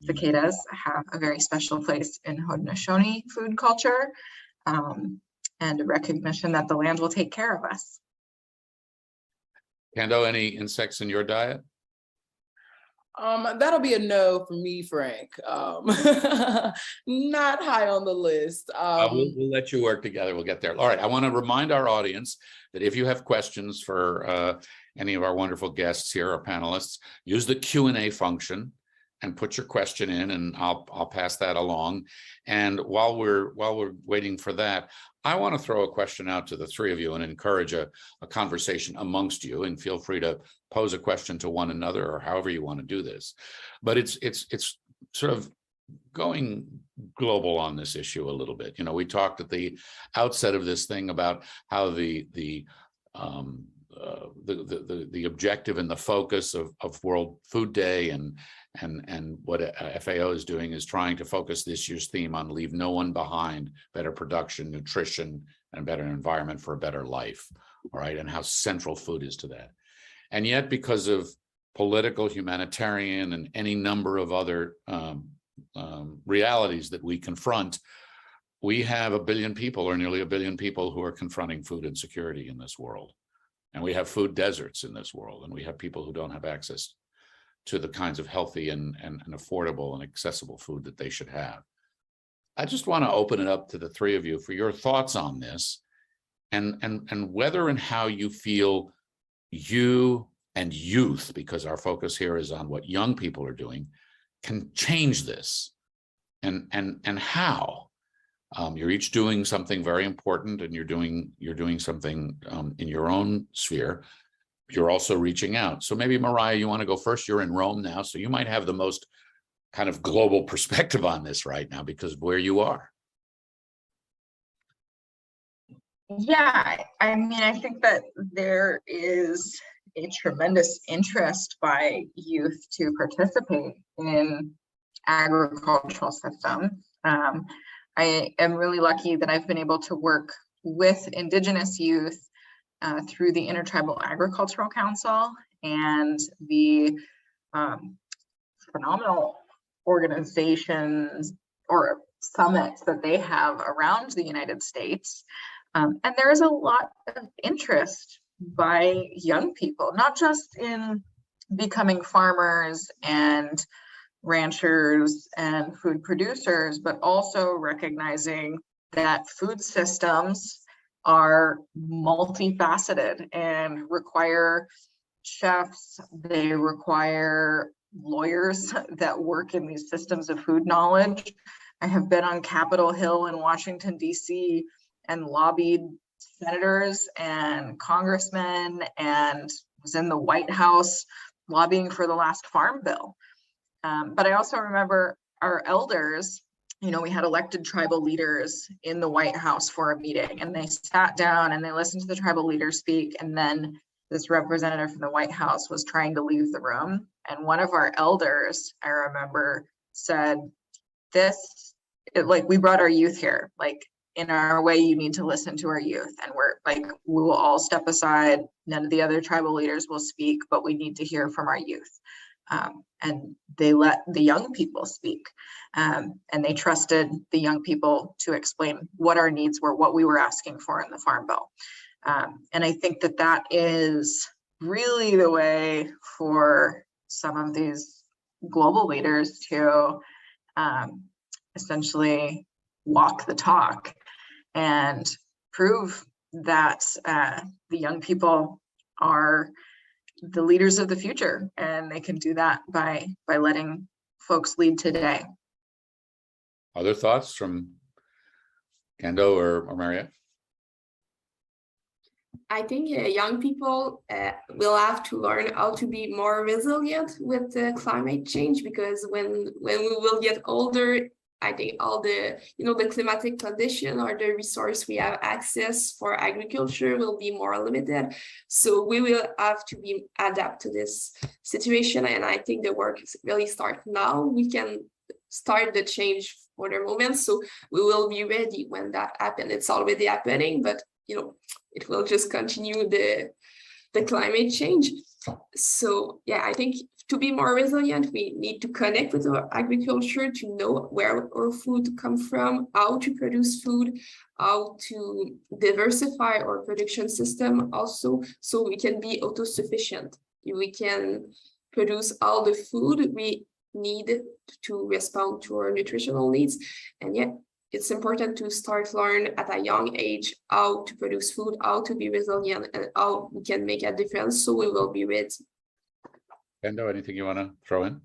cicadas have a very special place in Haudenosaunee food culture, and a recognition that the land will take care of us. Kendo, any insects in your diet? That'll be a no for me, Frank. Not high on the list. We'll let you work together. We'll get there. All right. I want to remind our audience that if you have questions for any of our wonderful guests here, our panelists, use the Q&A function and put your question in, and I'll pass that along. And while we're waiting for that, I want to throw a question out to the three of you and encourage a conversation amongst you, and feel free to pose a question to one another or however you want to do this. But it's sort of going global on this issue a little bit. You know, we talked at the outset of this thing about how the objective and the focus of World Food Day and what FAO is doing is trying to focus this year's theme on leave no one behind, better production, nutrition, and a better environment for a better life. All right, and how central food is to that. And yet, because of political, humanitarian, and any number of other realities that we confront, we have a billion people, or nearly a billion people, who are confronting food insecurity in this world. And we have food deserts in this world, and we have people who don't have access to the kinds of healthy and affordable and accessible food that they should have. I just want to open it up to the three of you for your thoughts on this, and whether and how you feel you and youth, because our focus here is on what young people are doing, can change this, and how. You're each doing something very important, and you're doing something in your own sphere. You're also reaching out. So maybe, Mariah, you want to go first? You're in Rome now, so you might have the most kind of global perspective on this right now because of where you are. Yeah, I mean, I think that there is a tremendous interest by youth to participate in agricultural systems. I am really lucky that I've been able to work with Indigenous youth through the Intertribal Agricultural Council and the phenomenal organizations or summits that they have around the United States. And there is a lot of interest by young people, not just in becoming farmers and ranchers and food producers, but also recognizing that food systems are multifaceted and require chefs, they require lawyers that work in these systems of food knowledge. I have been on Capitol Hill in Washington, D.C. and lobbied senators and congressmen and was in the White House lobbying for the last farm bill. But I also remember our elders, you know, we had elected tribal leaders in the White House for a meeting, and they sat down and they listened to the tribal leaders speak. And then this representative from the White House was trying to leave the room. And one of our elders, I remember, said, we brought our youth here, like, in our way, you need to listen to our youth. And we're like, we will all step aside. None of the other tribal leaders will speak, but we need to hear from our youth. And they let the young people speak, and they trusted the young people to explain what our needs were, what we were asking for in the Farm Bill. And I think that that is really the way for some of these global leaders to essentially walk the talk and prove that the young people are the leaders of the future, and they can do that by letting folks lead today. Other thoughts from Kendo or Mariette? I think young people will have to learn how to be more resilient with the climate change, because when we will get older, I think all the the climatic condition or the resource we have access for agriculture will be more limited. So we will have to adapt to this situation, and I think the work really starts now. We can start the change for the moment, so we will be ready when that happens. It's already happening, but it will just continue the climate change. So yeah, I think to be more resilient, we need to connect with our agriculture to know where our food comes from, how to produce food, how to diversify our production system also, so we can be autosufficient. We can produce all the food we need to respond to our nutritional needs. And yet, it's important to start learn at a young age how to produce food, how to be resilient, and how we can make a difference, so we will be ready. Kendo, anything you want to throw in?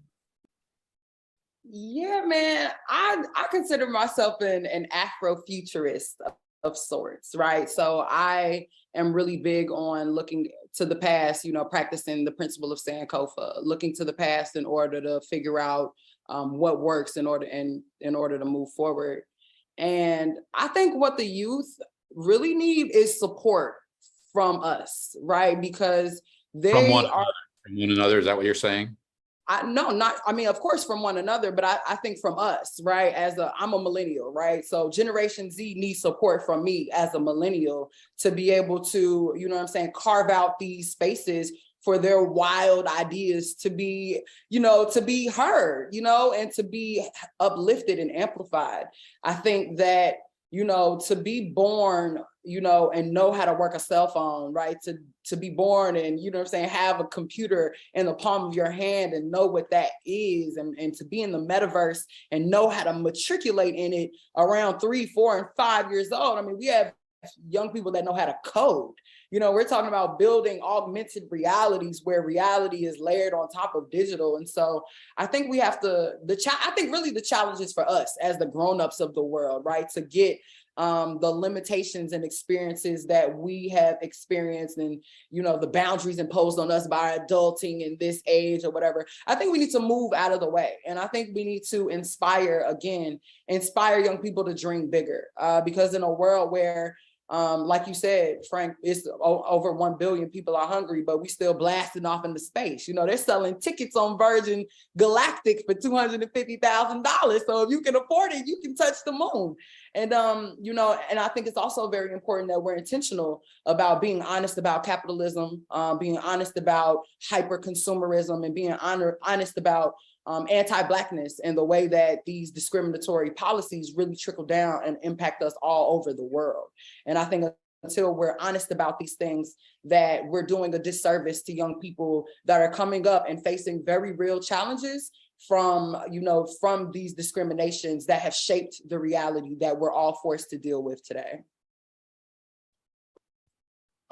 Yeah, man, I consider myself an Afrofuturist of sorts, right? So I am really big on looking to the past, practicing the principle of Sankofa, looking to the past in order to figure out what works in order to move forward. And I think what the youth really need is support from us, right? Because they are from one another. Is that what you're saying? Of course from one another, but I think from us, right? I'm a millennial, right? So Generation Z needs support from me as a millennial to be able to, carve out these spaces for their wild ideas to be, to be heard, and to be uplifted and amplified. I think that, to be born, and know how to work a cell phone, right? To be born and, have a computer in the palm of your hand and know what that is, and to be in the metaverse and know how to matriculate in it around 3, 4, and 5 years old. I mean, we have young people that know how to code. We're talking about building augmented realities where reality is layered on top of digital. And so I think we have to, I think really the challenge is for us as the grownups of the world, right? To get the limitations and experiences that we have experienced and, the boundaries imposed on us by adulting in this age or whatever. I think we need to move out of the way. And I think we need to inspire young people to dream bigger, because in a world where Like you said, Frank, it's over 1 billion people are hungry, but we still blasting off into space. You know, they're selling tickets on Virgin Galactic for $250,000. So if you can afford it, you can touch the moon. And, you know, and I think it's also very important that we're intentional about being honest about capitalism, being honest about hyper consumerism, and being honest about anti-Blackness and the way that these discriminatory policies really trickle down and impact us all over the world. And I think until we're honest about these things, that we're doing a disservice to young people that are coming up and facing very real challenges from, you know, from these discriminations that have shaped the reality that we're all forced to deal with today.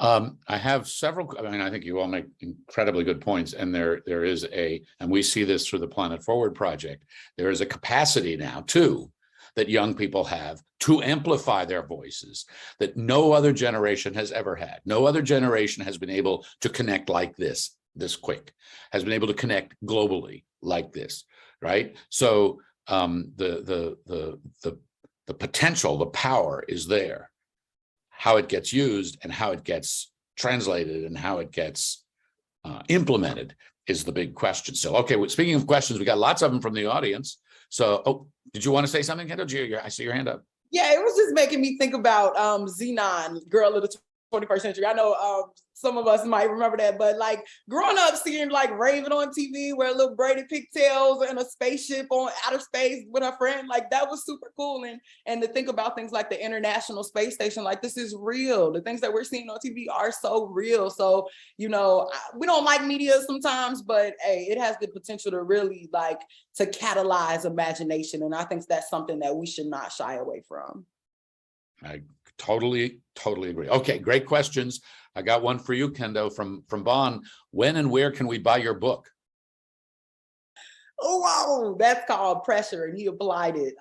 I have several, I mean, I think you all make incredibly good points, and there is and we see this through the Planet Forward project, there is a capacity now too that young people have to amplify their voices that no other generation has ever had. No other generation has been able to connect like this quick, has been able to connect globally like this, right? So the potential, the power is there. How it gets used and how it gets translated and how it gets implemented is the big question. So, okay, well, speaking of questions, we got lots of them from the audience. So, oh, did you want to say something, Kendall? I see your hand up. Yeah, it was just making me think about Xenon, Girl of the 21st Century. I know some of us might remember that, but like growing up seeing like Raven on TV, wear little braided pigtails and a spaceship on outer space with her friend, like that was super cool. And to think about things like the International Space Station, like this is real. The things that we're seeing on TV are so real. So, you know, we don't like media sometimes, but hey, it has the potential to really like to catalyze imagination. And I think that's something that we should not shy away from. I totally agree. Okay, great questions. I got one for you, Kendo, from Bon. When and where can we buy your book? Oh, wow, that's called Pressure, and he applied it.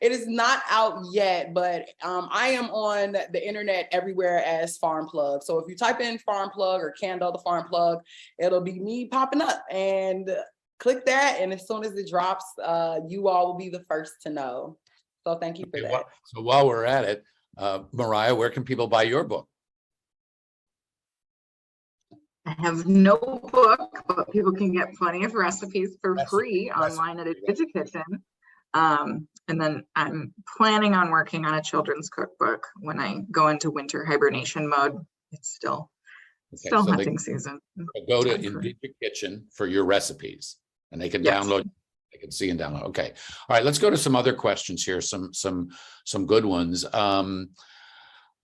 It is not out yet, but I am on the internet everywhere as Farm Plug. So if you type in Farm Plug or Kendo the Farm Plug, it'll be me popping up, and click that. And as soon as it drops, you all will be the first to know. So thank you for that. So while we're at it, Mariah, where can people buy your book? I have no book, but people can get plenty of recipes for free online at a DigiKitchen. And then I'm planning on working on a children's cookbook when I go into winter hibernation mode. It's still hunting season. Go to DigiKitchen for your recipes, and they can download. They can see and download. Okay. All right. Let's go to some other questions here. Some good ones.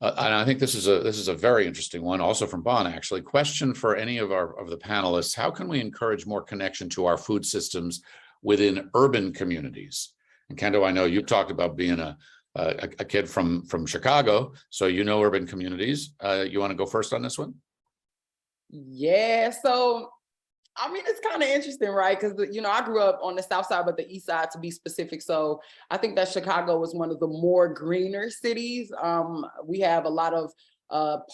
And I think this is a very interesting one, also from Bon, actually. Question for any of the panelists: how can we encourage more connection to our food systems within urban communities? And Kendo, I know you talked about being a kid from Chicago, so you know urban communities. You want to go first on this one? Yeah. So I mean, it's kind of interesting, right? Because, you know, I grew up on the South Side, but the East Side to be specific. So I think that Chicago was one of the more greener cities. We have a lot of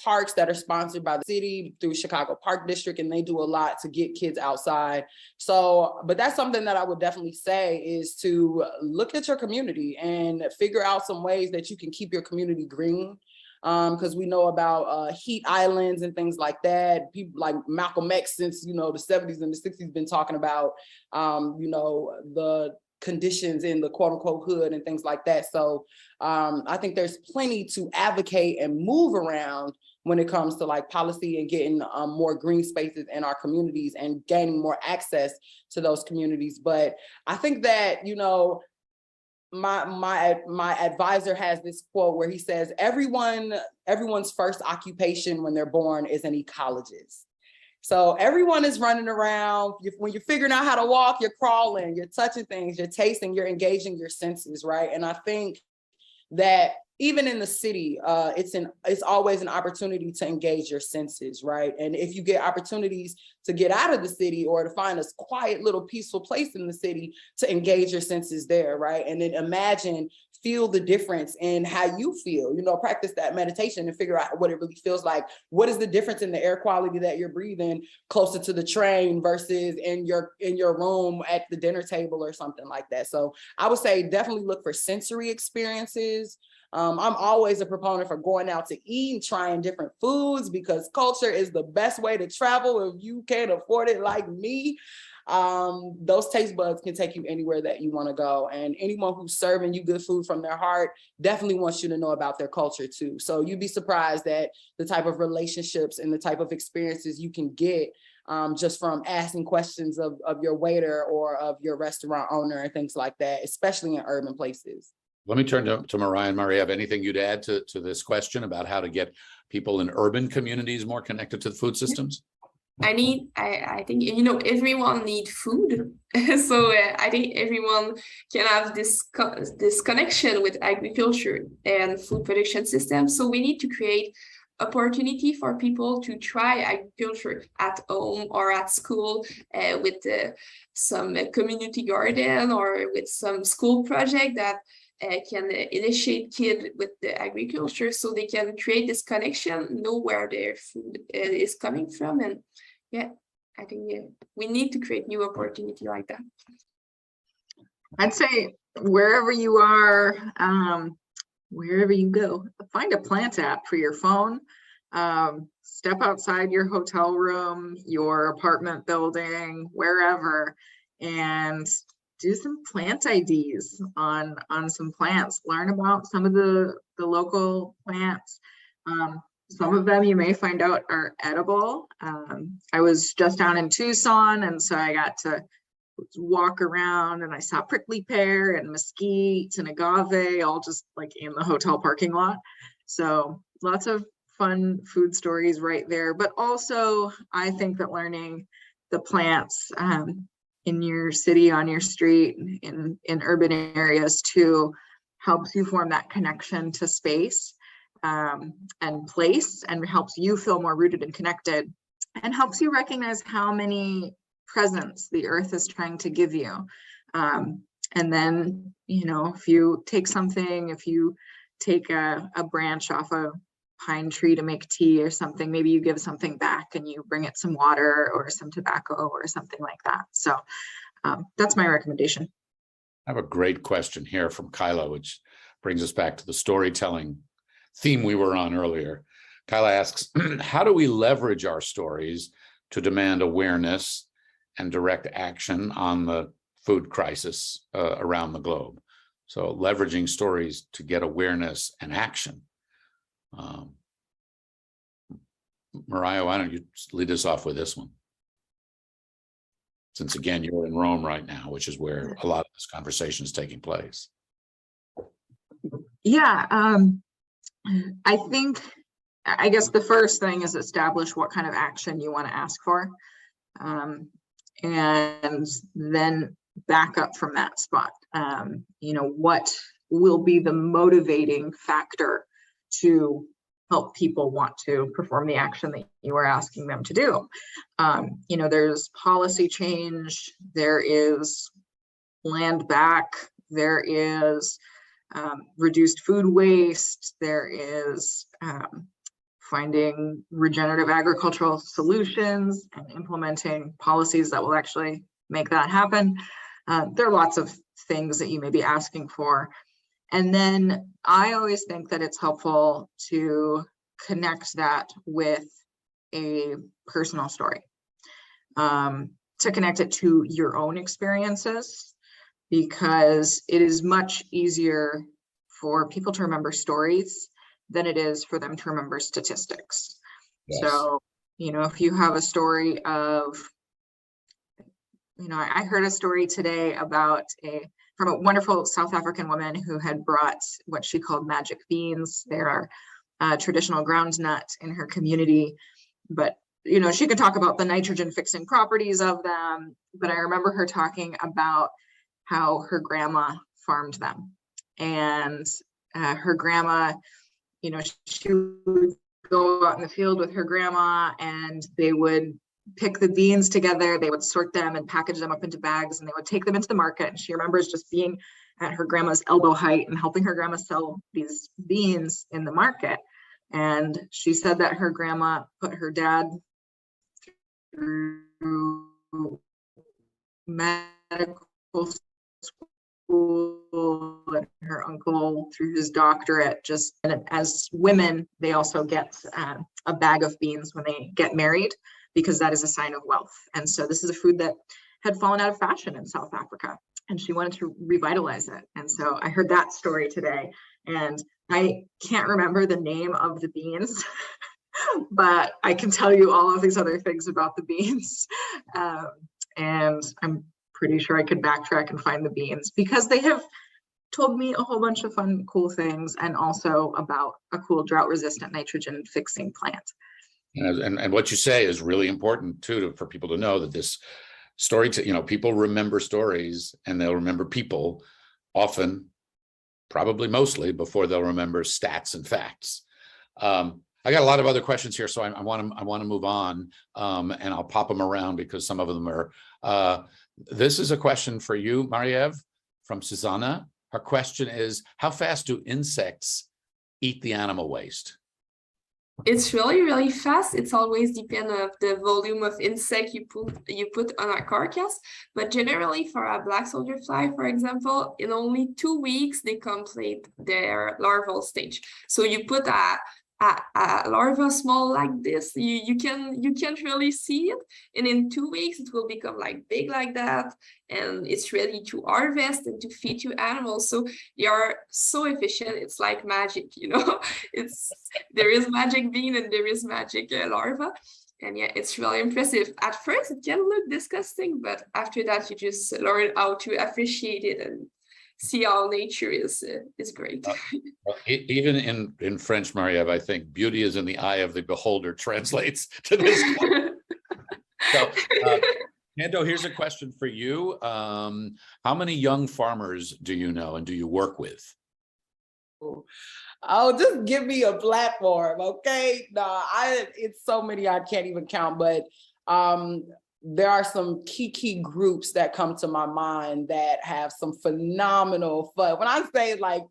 parks that are sponsored by the city through Chicago Park District, and they do a lot to get kids outside. So, but that's something that I would definitely say is to look at your community and figure out some ways that you can keep your community green. Because we know about heat islands and things like that. People like Malcolm X, since, you know, the 70s and the 60s, been talking about, you know, the conditions in the quote unquote hood and things like that. So I think there's plenty to advocate and move around when it comes to like policy and getting more green spaces in our communities and gaining more access to those communities. But I think that, you know, my advisor has this quote where he says, everyone's first occupation when they're born is an ecologist. So everyone is running around. When you're figuring out how to walk, you're crawling, you're touching things, you're tasting, you're engaging your senses, right? And I think that even in the city, it's always an opportunity to engage your senses, right? And if you get opportunities to get out of the city or to find a quiet little peaceful place in the city to engage your senses there, right? And then imagine, feel the difference in how you feel, practice that meditation and figure out what it really feels like. What is the difference in the air quality that you're breathing closer to the train versus in your room at the dinner table or something like that? So I would say definitely look for sensory experiences. I'm always a proponent for going out to eat and trying different foods, because culture is the best way to travel if you can't afford it like me. Those taste buds can take you anywhere that you want to go. And anyone who's serving you good food from their heart definitely wants you to know about their culture too. So you'd be surprised at the type of relationships and the type of experiences you can get just from asking questions of your waiter or of your restaurant owner and things like that, especially in urban places. Let me turn to Mariah. And Maria, have anything you'd add to this question about how to get people in urban communities more connected to the food systems? I think, everyone needs food. So I think everyone can have this connection with agriculture and food production systems. So we need to create opportunity for people to try agriculture at home or at school with some community garden or with some school project that can initiate kids with the agriculture, so they can create this connection, know where their food is coming from. And yeah, I think we need to create new opportunity like that. I'd say wherever you are, wherever you go, find a plant app for your phone. Step outside your hotel room, your apartment building, wherever, and do some plant IDs on some plants. Learn about some of the local plants. Some of them you may find out are edible. I was just down in Tucson, and so I got to walk around and I saw prickly pear and mesquite and agave all just like in the hotel parking lot. So lots of fun food stories right there. But also I think that learning the plants in your city, on your street, in urban areas too, helps you form that connection to space and place, and helps you feel more rooted and connected, and helps you recognize how many presents the earth is trying to give you. And then, if you take a branch off a pine tree to make tea or something, maybe you give something back and you bring it some water or some tobacco or something like that. So that's my recommendation. I have a great question here from Kyla, which brings us back to the storytelling theme we were on earlier. Kyla asks, how do we leverage our stories to demand awareness and direct action on the food crisis around the globe? So leveraging stories to get awareness and action. Mariah, why don't you lead us off with this one? Since again, you're in Rome right now, which is where a lot of this conversation is taking place. Yeah, I guess the first thing is establish what kind of action you want to ask for. And then back up from that spot. What will be the motivating factor to help people want to perform the action that you are asking them to do? There's policy change, there is land back, there is reduced food waste, there is finding regenerative agricultural solutions and implementing policies that will actually make that happen. There are lots of things that you may be asking for. And then I always think that it's helpful to connect that with a personal story, to connect it to your own experiences, because it is much easier for people to remember stories than it is for them to remember statistics. Yes. So, if you have a story of, I heard a story today about from a wonderful South African woman who had brought what she called magic beans. They're a traditional ground nut in her community, but she could talk about the nitrogen fixing properties of them. But I remember her talking about how her grandma farmed them, and her grandma, she would go out in the field with her grandma, and they would pick the beans together. They would sort them and package them up into bags, and they would take them into the market. And she remembers just being at her grandma's elbow height and helping her grandma sell these beans in the market. And she said that her grandma put her dad through medical school and her uncle through his doctorate. Just, and as women, they also get a bag of beans when they get married, because that is a sign of wealth. And so this is a food that had fallen out of fashion in South Africa, and she wanted to revitalize it. And so I heard that story today, and I can't remember the name of the beans, but I can tell you all of these other things about the beans. And I'm pretty sure I could backtrack and find the beans, because they have told me a whole bunch of fun, cool things, and also about a cool drought-resistant nitrogen fixing plant. And what you say is really important too, for people to know that this story, people remember stories, and they'll remember people often, probably mostly, before they'll remember stats and facts. I got a lot of other questions here, so I want to move on, and I'll pop them around because some of them are. This is a question for you, Marie-Ève, from Susanna. Her question is, how fast do insects eat the animal waste? It's really, really fast. It's always depend of the volume of insect you put on a carcass. But generally for a black soldier fly, for example, in only 2 weeks, they complete their larval stage. So you put a larva small like this, you can't really see it, and in 2 weeks it will become like big like that, and it's ready to harvest and to feed to animals. So they are so efficient. It's like magic, there is magic bean and there is magic larva. And yeah, it's really impressive. At first it can look disgusting, but after that you just learn how to appreciate it and see how nature is great. Even in French, Marie-Ève, I think beauty is in the eye of the beholder translates to this. So, Canto, here's a question for you. How many young farmers do you know and do you work with? Oh, just give me a platform, okay? No, it's so many I can't even count, but there are some key groups that come to my mind that have some phenomenal fun. When I say like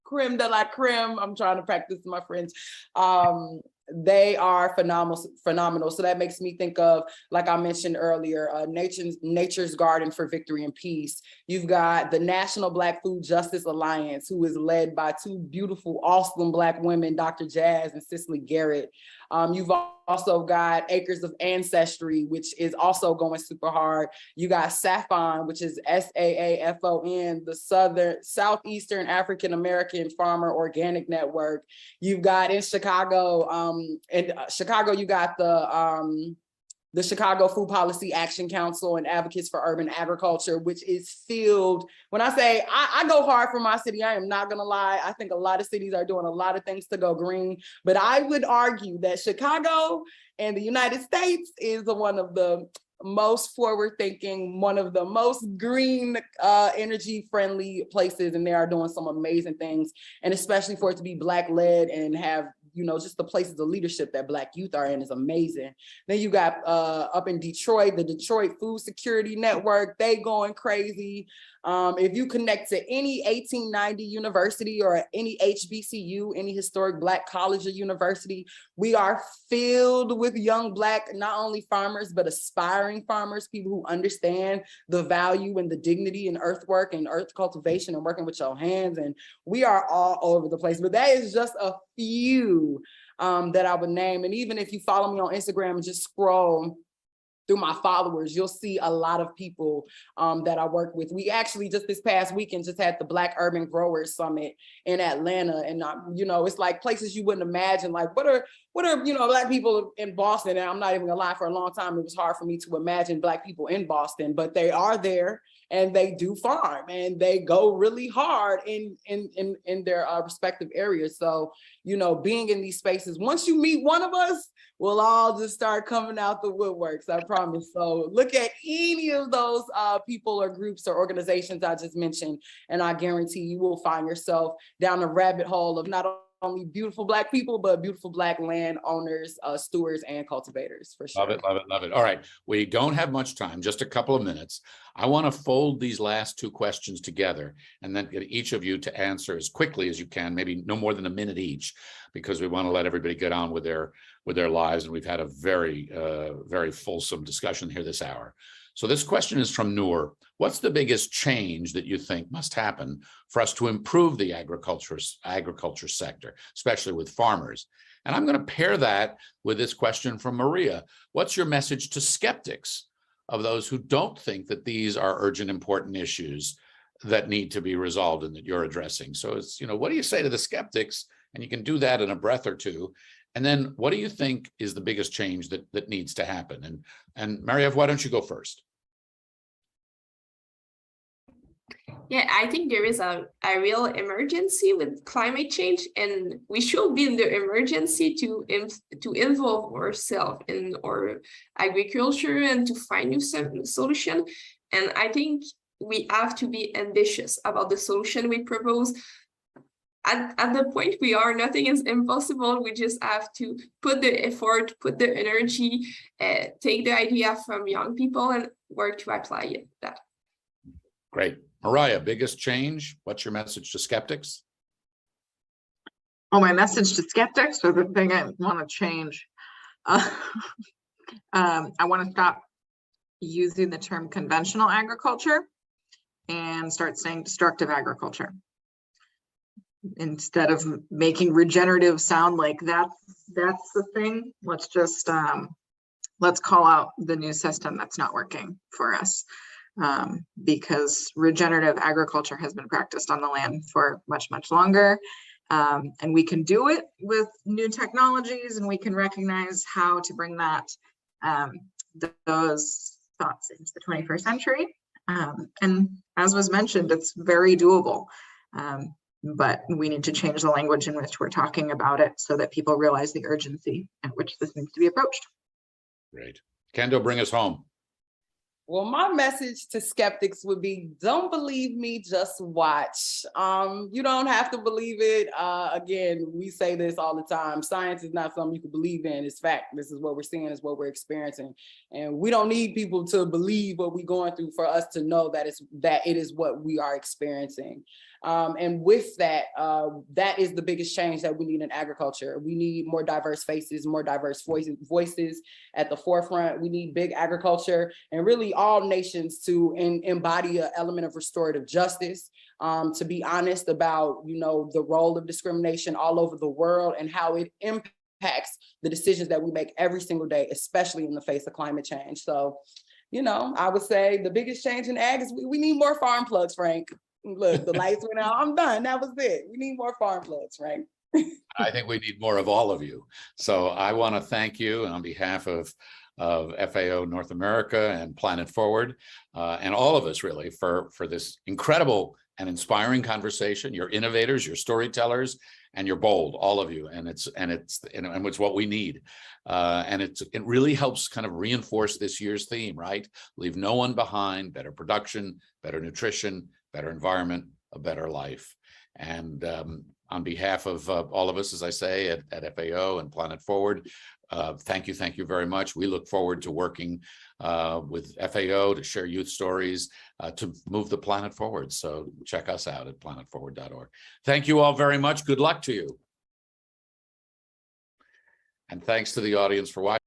creme de la creme, I'm trying to practice my friends. They are phenomenal. So that makes me think of, like I mentioned earlier, Nature's Garden for Victory and Peace. You've got the National Black Food Justice Alliance, who is led by two beautiful, awesome Black women, Dr. Jazz and Cicely Garrett. You've also got Acres of Ancestry, which is also going super hard. You got SAAFON, which is SAAFON, the Southeastern African American Farmer Organic Network. You've got in Chicago, you got the Chicago Food Policy Action Council and Advocates for Urban Agriculture, which is filled. When I say I go hard for my city, I am not gonna lie. I think a lot of cities are doing a lot of things to go green, but I would argue that Chicago and the United States is one of the most forward-thinking, one of the most green, energy-friendly places, and they are doing some amazing things. And especially for it to be Black-led and have, just the places of leadership that Black youth are in is amazing. Then you got up in Detroit, the Detroit Food Security Network, they going crazy. If you connect to any 1890 university or any HBCU, any historic Black college or university, we are filled with young Black, not only farmers, but aspiring farmers, people who understand the value and the dignity in earthwork and earth cultivation and working with your hands. And we are all over the place, but that is just a few that I would name. And even if you follow me on Instagram and just scroll through my followers, you'll see a lot of people that I work with. We actually just this past weekend just had the Black Urban Growers Summit in Atlanta. And it's like places you wouldn't imagine, like what are Black people in Boston? And I'm not even gonna lie, for a long time, it was hard for me to imagine Black people in Boston, but they are there and they do farm and they go really hard in their respective areas. So, being in these spaces, once you meet one of us, we'll all just start coming out the woodworks, I promise. So look at any of those people or groups or organizations I just mentioned, and I guarantee you will find yourself down the rabbit hole of not only beautiful Black people, but beautiful Black landowners, stewards, and cultivators, for sure. Love it, love it, love it. All right, we don't have much time, just a couple of minutes. I want to fold these last two questions together and then get each of you to answer as quickly as you can, maybe no more than a minute each, because we want to let everybody get on with their lives. And we've had a very, very fulsome discussion here this hour. So this question is from Noor. What's the biggest change that you think must happen for us to improve the agriculture sector, especially with farmers? And I'm going to pair that with this question from Maria. What's your message to skeptics, of those who don't think that these are urgent, important issues that need to be resolved and that you're addressing? So it's, what do you say to the skeptics? And you can do that in a breath or two. And then what do you think is the biggest change that needs to happen? And Maria, why don't you go first? Yeah, I think there is a real emergency with climate change, and we should be in the emergency to involve ourselves in our agriculture and to find new solution. And I think we have to be ambitious about the solution we propose. At the point we are, nothing is impossible. We just have to put the effort, put the energy, take the idea from young people and work to apply that. Great. Mariah, biggest change? What's your message to skeptics? Oh, my message to skeptics, or the thing I want to change? I want to stop using the term conventional agriculture and start saying destructive agriculture. Instead of making regenerative sound like that's the thing, let's just let's call out the new system that's not working for us. Because regenerative agriculture has been practiced on the land for much, much longer. And we can do it with new technologies, and we can recognize how to bring that those thoughts into the 21st century. And as was mentioned, it's very doable. But we need to change the language in which we're talking about it so that people realize the urgency at which this needs to be approached. Great. Kendo, bring us home. Well, my message to skeptics would be, don't believe me, just watch. You don't have to believe it. Again, we say this all the time. Science is not something you can believe in. It's fact. This is what we're seeing, is what we're experiencing. And we don't need people to believe what we're going through for us to know that it is what we are experiencing. And with that, that is the biggest change that we need in agriculture. We need more diverse faces, more diverse voices at the forefront. We need big agriculture and really all nations to embody an element of restorative justice, to be honest about, the role of discrimination all over the world and how it impacts the decisions that we make every single day, especially in the face of climate change. So, I would say the biggest change in ag is we need more farm plugs, Frank. Look, the lights went out. I'm done. That was it. We need more farm plugs, right? I think we need more of all of you. So I want to thank you on behalf of FAO North America and Planet Forward, and all of us really for this incredible and inspiring conversation. You're innovators, you're storytellers, and you're bold, all of you. And it's what we need. And it really helps kind of reinforce this year's theme, right? Leave no one behind, better production, better nutrition, better environment, a better life. And on behalf of all of us, as I say, at FAO and Planet Forward, thank you very much. We look forward to working with FAO to share youth stories, to move the planet forward. So check us out at planetforward.org. Thank you all very much. Good luck to you. And thanks to the audience for watching.